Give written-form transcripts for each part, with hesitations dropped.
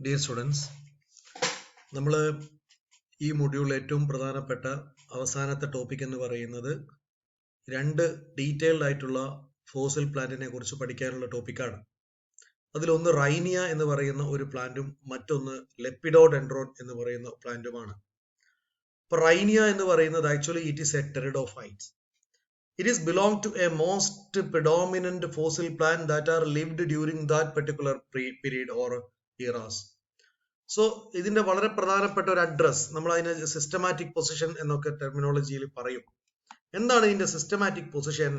Dear students, നമ്മൾ ഈ മൊഡ്യൂളിൽ ഏറ്റവും പ്രധാനപ്പെട്ട അവസാനത്തെ ടോപ്പിക് എന്ന് പറയുന്നത് രണ്ട് ഡീറ്റെയിൽഡ് ആയിട്ടുള്ള ഫോസിൽ പ്ലാന്റിനെ കുറിച്ച് പഠിക്കാനുള്ള ടോപ്പിക്കാണ്. അതിലൊന്ന് റൈനിയ എന്ന് പറയുന്ന ഒരു പ്ലാന്റും മറ്റൊന്ന് ലെപ്പിഡോഡെൻഡ്രോൺ എന്ന് പറയുന്ന പ്ലാന്റുമാണ്. ഇപ്പോൾ റൈനിയ എന്ന് പറയുന്നത് actually it is a pteridophyte. It is belong to a most predominant fossil plant that are lived during that particular period or eras. So ഇതിന്റെ വളരെ പ്രധാനപ്പെട്ട ഒരു അഡ്രസ്, നമ്മൾ അതിനെ സിസ്റ്റമാറ്റിക് പൊസിഷൻ എന്നൊക്കെ ടെർമിനോളജിയിൽ പറയും. എന്താണ് ഇതിന്റെ സിസ്റ്റമാറ്റിക് പൊസിഷൻ?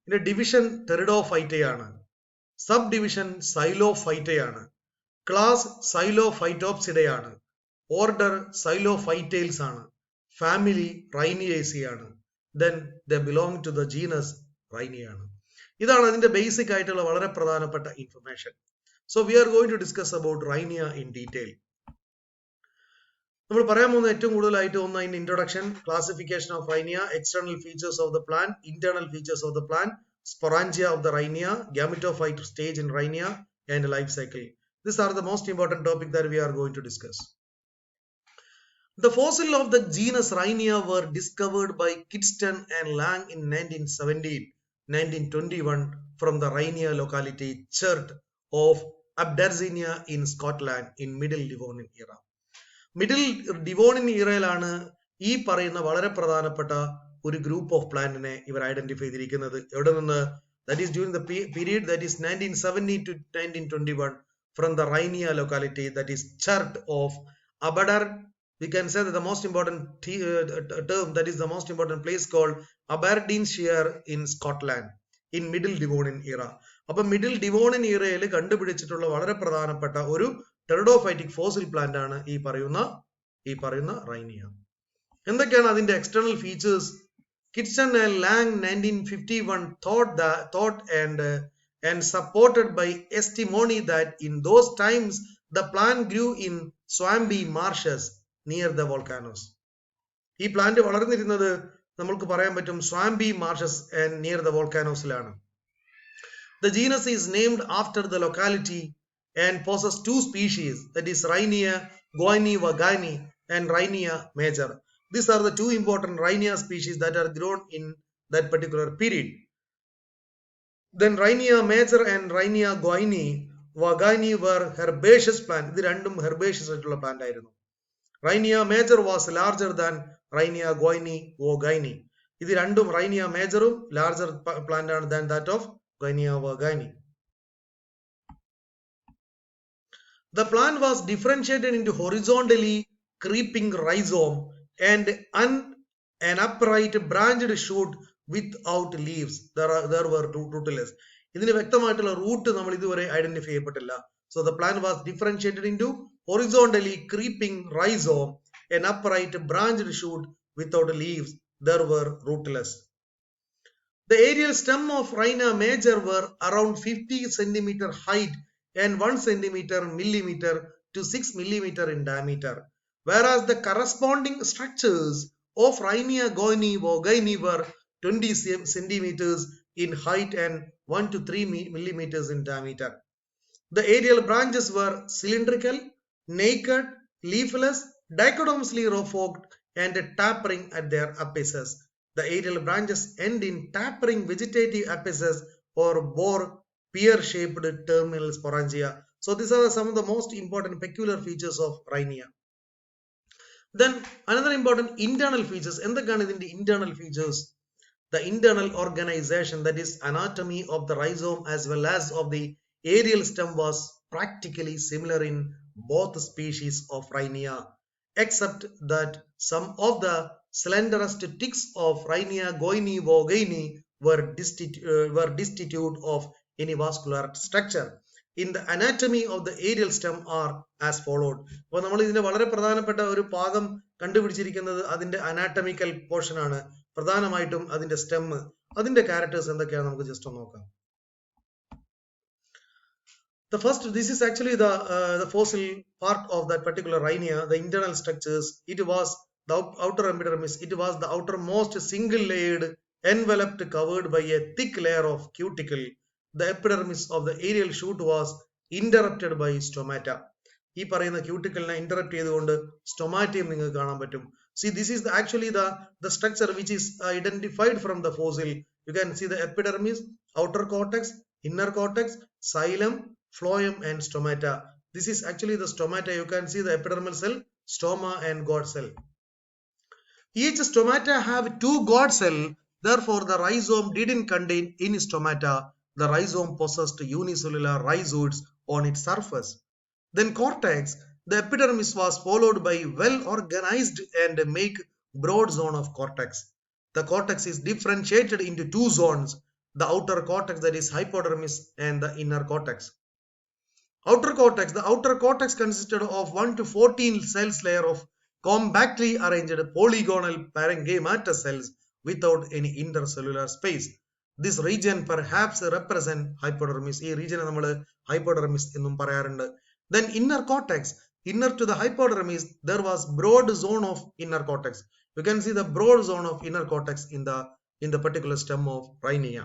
ഇതിന്റെ ഡിവിഷൻ ടെറിഡോഫൈറ്റയാണ്, സബ് ഡിവിഷൻ സൈലോഫൈറ്റയാണ്, ക്ലാസ് സൈലോഫൈറ്റോപ്സിഡയാണ്, ഓർഡർ സൈലോഫൈറ്റൈൽസ് ആണ്, ഫാമിലി റൈനിയേസി ആണ്, then the belong to the genus റൈനിയാണ്. ഇതാണ് അതിന്റെ ബേസിക് ആയിട്ടുള്ള വളരെ പ്രധാനപ്പെട്ട information. So we are going to discuss about Rhynia in detail. നമ്മൾ പറയാൻ പോകുന്ന ഏറ്റവും കൂടുതലായിട്ട് ഒന്ന് അതിന്റെ introduction, classification of Rhynia, external features of the plant, internal features of the plant, sporangia of the Rhynia, gametophyte stage in Rhynia and life cycle. These are the most important topic that we are going to discuss. The fossil of the genus Rhynia were discovered by Kidston and Lang in 1921 from the Rhynia locality Chert of Aberdeenshire in Scotland in Middle Devonian era. Middle Devonian ഇറയിലാണ് ഈ പറയുന്ന വളരെ പ്രധാനപ്പെട്ട ഒരു group of പ്ലാന്റിനെ ഇവർ identify ചെയ്തിരിക്കുന്നത്. എവിടെ നിന്ന്? That is during the period that is 1970 to 1921 from the Rhynia locality that is chert of Aberdeen. We can say that the most important term, that is the most important place called Aberdeenshire in Scotland in Middle Devonian era. അപ്പൊ middle Devonian ഇറയിൽ കണ്ടുപിടിച്ചിട്ടുള്ള വളരെ പ്രധാനപ്പെട്ട ഒരു ടെറിഡോഫൈറ്റിക് fossil plant ആണ് ഈ പറയുന്ന റൈനിയ. എന്തൊക്കെയാണ് അതിന്റെ external features? കിഡ്സൺ and Lang 1951 thought and supported by testimony that in those times the plant grew in swampy marshes near the volcanoes. ഈ പ്ലാന്റ് വളർന്നിരുന്നത് നമുക്ക് പറയാൻ പറ്റും swampy marshes and near the volcanoesലാണ്. The genus is named after the locality and possesses two species, that is Rhynia goini-wagani and Rhynia major. These are the two important Rhynia species that are grown in that particular period. Then Rhynia major and Rhynia goini-wagani were herbaceous plant. ഇത് രണ്ടും herbaceous ആയിട്ടുള്ള plant ആയിരുന്നു. Rhynia major was larger than Rhynia goini-wagani. ഇത് രണ്ടും Rhynia majorum larger plant ആണ് than that of goini-wagani. The plant was differentiated into horizontally creeping rhizome and an upright branched shoot without leaves. There were rootless. ഇതിന് വ്യക്തമായിട്ടുള്ള root നമ്മൾ ഇതുവരെ identify ചെയ്യപ്പെട്ടില്ല. So the plant was differentiated into horizontally creeping rhizome, an upright branched shoot without leaves. There were rootless. The aerial stem of Rhynia major were around 50 centimeter height and 1 millimeter to 6 millimeter in diameter, whereas the corresponding structures of Rhynia goini-wagani were 20 centimeters in height and 1 to 3 millimeters in diameter. The aerial branches were cylindrical, naked, leafless, dichotomously forked and tapering at their apices. The aerial branches end in tapering vegetative apices or bore pear-shaped terminal sporangia. So these are some of the most important peculiar features of Rhynia. Then another important internal features. എന്തൊക്കെയാണ് ഇതിന്റെ internal features? The internal organization, that is anatomy of the rhizome as well as of the aerial stem, was practically similar in both species of Rhynia, except that some of the slenderest tips of Rhynia goini-wagani were destitute of any vascular structure. In the anatomy of the aerial stem are as followed. അപ്പോൾ നമ്മൾ ഇതിന്റെ വളരെ പ്രധാനപ്പെട്ട ഒരു ഭാഗം കണ്ടുപിടിച്ചിരിക്കുന്നത് അതിന്റെ anatomical portion ആണ്. പ്രധാനമായിട്ടും അതിന്റെ സ്റ്റെം, അതിന്റെ ക്യാരക്ടേഴ്സ് എന്തൊക്കെയാണ് നമുക്ക് ജസ്റ്റ് ഒന്ന് നോക്കാം. The first, this is actually the fossil part of that particular Rhynia, the internal structures. It was the outer epidermis. It was the outermost single layered, enveloped, covered by a thick layer of cuticle. The epidermis of the aerial shoot was interrupted by stomata. ഈ പറയുന്ന ക്യൂട്ടിക്കലിനെ interrupt ചെയ്തുകൊണ്ട് സ്റ്റൊമാറ്റയും നിങ്ങൾക്ക് കാണാൻ പറ്റും. See, this is actually the structure which is identified from the fossil. You can see the epidermis, outer cortex, inner cortex, xylem, phloem and stomata. This is actually the stomata. You can see the epidermal cell, stoma and God cell. Each stomata have two God cell. Therefore, the rhizome didn't contain any stomata. The rhizome possessed unicellular rhizoids on its surface. Then cortex, the epidermis was followed by well-organized and make broad zone of cortex. The cortex is differentiated into two zones, the outer cortex, that is hypodermis, and the inner cortex. The outer cortex consisted of 1 to 14 cells layer of compactly arranged polygonal parenchymatous cells without any intercellular space. This region perhaps represent hypodermis. ഈ region നമ്മൾ hypodermis എന്നും പറയാറുണ്ട്. Then inner cortex, inner to the hypodermis, there was broad zone of inner cortex. You can see the broad zone of inner cortex in the particular stem of Rhynia.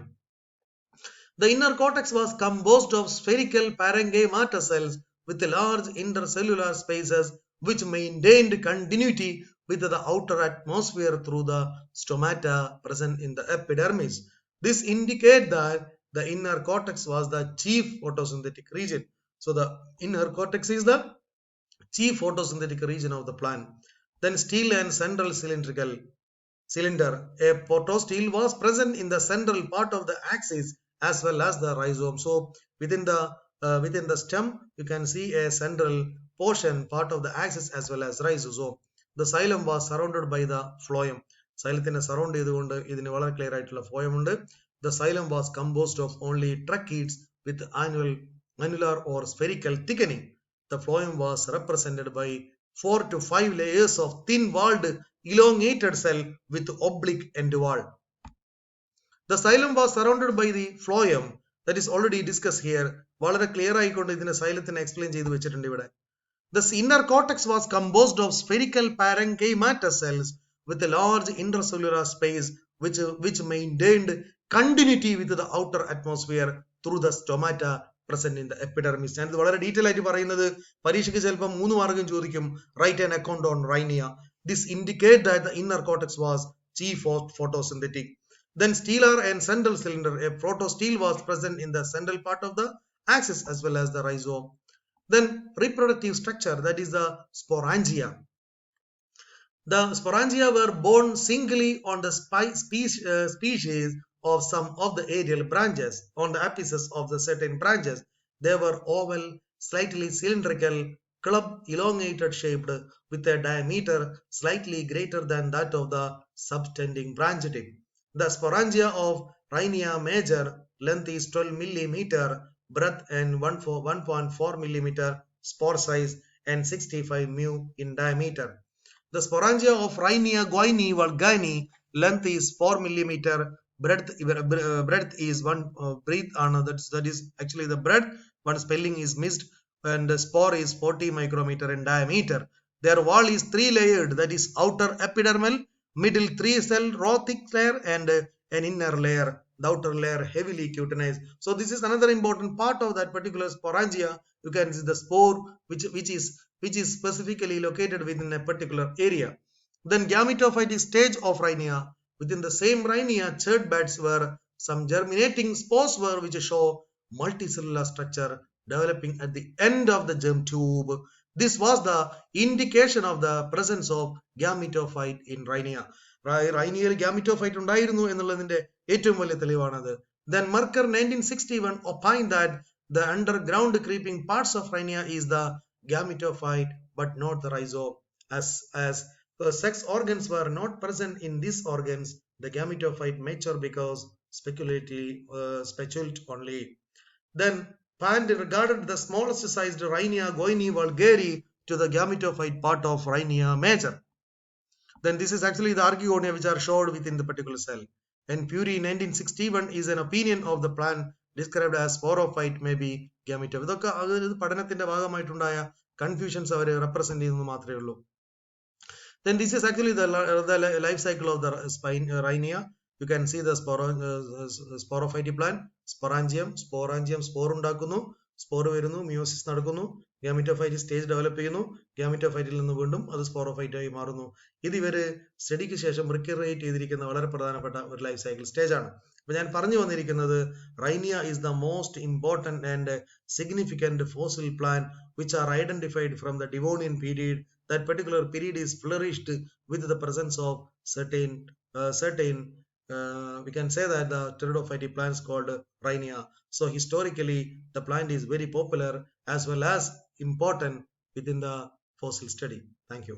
The inner cortex was composed of spherical parenchymatous cells with large intercellular spaces which maintained continuity with the outer atmosphere through the stomata present in the epidermis. This indicates that the inner cortex was the chief photosynthetic region. So the inner cortex is the chief photosynthetic region of the plant. Then stele and central cylinder. A protostele was present in the central part of the axis as well as the rhizome. So within the stem, you can see a central portion, part of the axis as well as rhizome. The xylem was surrounded by the phloem. Xylem surround ചെയ്തുകൊണ്ട് ഇതിന് വളരെ clear ആയിട്ടുള്ള phloem ഉണ്ട്. The xylem was composed of only tracheids with annular or spherical thickening. The phloem was represented by 4 to 5 layers of thin-walled elongated cell with oblique end wall. The xylem was surrounded by the phloem, that is already discussed here. വളരെ clear ആയിക്കൊണ്ട് ഇതിനെ xylem explain ചെയ്തു വെച്ചിട്ടുണ്ട് ഇവിടെ. The inner cortex was composed of spherical parenchymatous cells with a large intercellular space which maintained continuity with the outer atmosphere through the stomata present in the epidermis. ഞാൻ ഇത് വളരെ detail ആയിട്ട് പറയുന്നത് പരീക്ഷയ്ക്ക് ചിലപ്പോൾ 3 മാർക്കും ചോദിക്കും. Write an account on Rhynia. This indicates that the inner cortex was chief photosynthetic. Then stellar and central cylinder. A protostele was present in the central part of the axis as well as the rhizome. Then reproductive structure, that is the sporangia. The sporangia were born singly on the species of some of the aerial branches. On the apices of the certain branches, they were oval, slightly cylindrical, club elongated shaped with a diameter slightly greater than that of the subtending branch tip. The sporangia of Rhynia major length is 12 millimeter, breadth and 1.4 millimeter, spore size and 65 mu in diameter. The sporangia of Rhynia guini vulgani length is 4 millimeter, breadth is one breadth that is actually the breadth. One spelling is missed, and the spore is 40 micrometer in diameter. Their wall is 3 layered, that is outer epidermal, middle 3 cell raw thick layer and an inner layer, the outer layer heavily cutinized. So this is another important part of that particular sporangia. You can see the spore which is specifically located within a particular area. Then gametophytic stage of Rhynia. Within the same Rhynia, chert buds were some germinating spores were which show multicellular structure developing at the end of the germ tube. This was the indication of the presence of gametophyte in Rhynia. Rhynia gametophyte ഉണ്ടായിരുന്നു എന്നുള്ളതിന്റെ ഏറ്റവും വലിയ തെളിവാണത്. Then Merker 1961 opined that the underground creeping parts of Rhynia is the gametophyte but not the rhizome. As the sex organs were not present in these organs, the gametophyte mature because speculate only. Then Pand regarded the smallest sized Rhynia guini vulgare to the gametophyte part of Rhynia major. Then this is actually the archegonia which are showed within the particular cell. And Puri 1961 is an opinion of the plant described as sporophyte may be gametophyte. ഇതൊക്കെ അത് പഠനത്തിന്റെ ഭാഗമായിട്ടുണ്ടായ confusions അവർ represent ചെയ്യുന്നത് മാത്രമേ ഉള്ളൂ. Then this is actually the life cycle of the Rhynia. You can see the sporophyte plant, sporangium, spore ഉണ്ടാക്കുന്നു, spore വരുന്നു, meiosis നടക്കുന്നു, gametophyte stage develop ചെയ്യുന്നു. ഗ്യാമിറ്റോഫൈറ്റിൽ നിന്ന് വീണ്ടും അത് സ്പോറോഫൈറ്റ് ആയി മാറുന്നു. ഇത് ഇവര് സ്റ്റഡിക്ക് ശേഷം റിക്കറേറ്റ് ചെയ്തിരിക്കുന്ന വളരെ പ്രധാനപ്പെട്ട ഒരു ലൈഫ് സൈക്കിൾ സ്റ്റേജ് ആണ്. അപ്പൊ ഞാൻ പറഞ്ഞു വന്നിരിക്കുന്നത് റൈനിയ is the most important and significant fossil plant which are identified from the Devonian period. That particular period is flourished with the presence of certain we can say that the pteridophyte plants called Rhynia. So historically the plant is very popular as well as important within the fossil study. Thank you.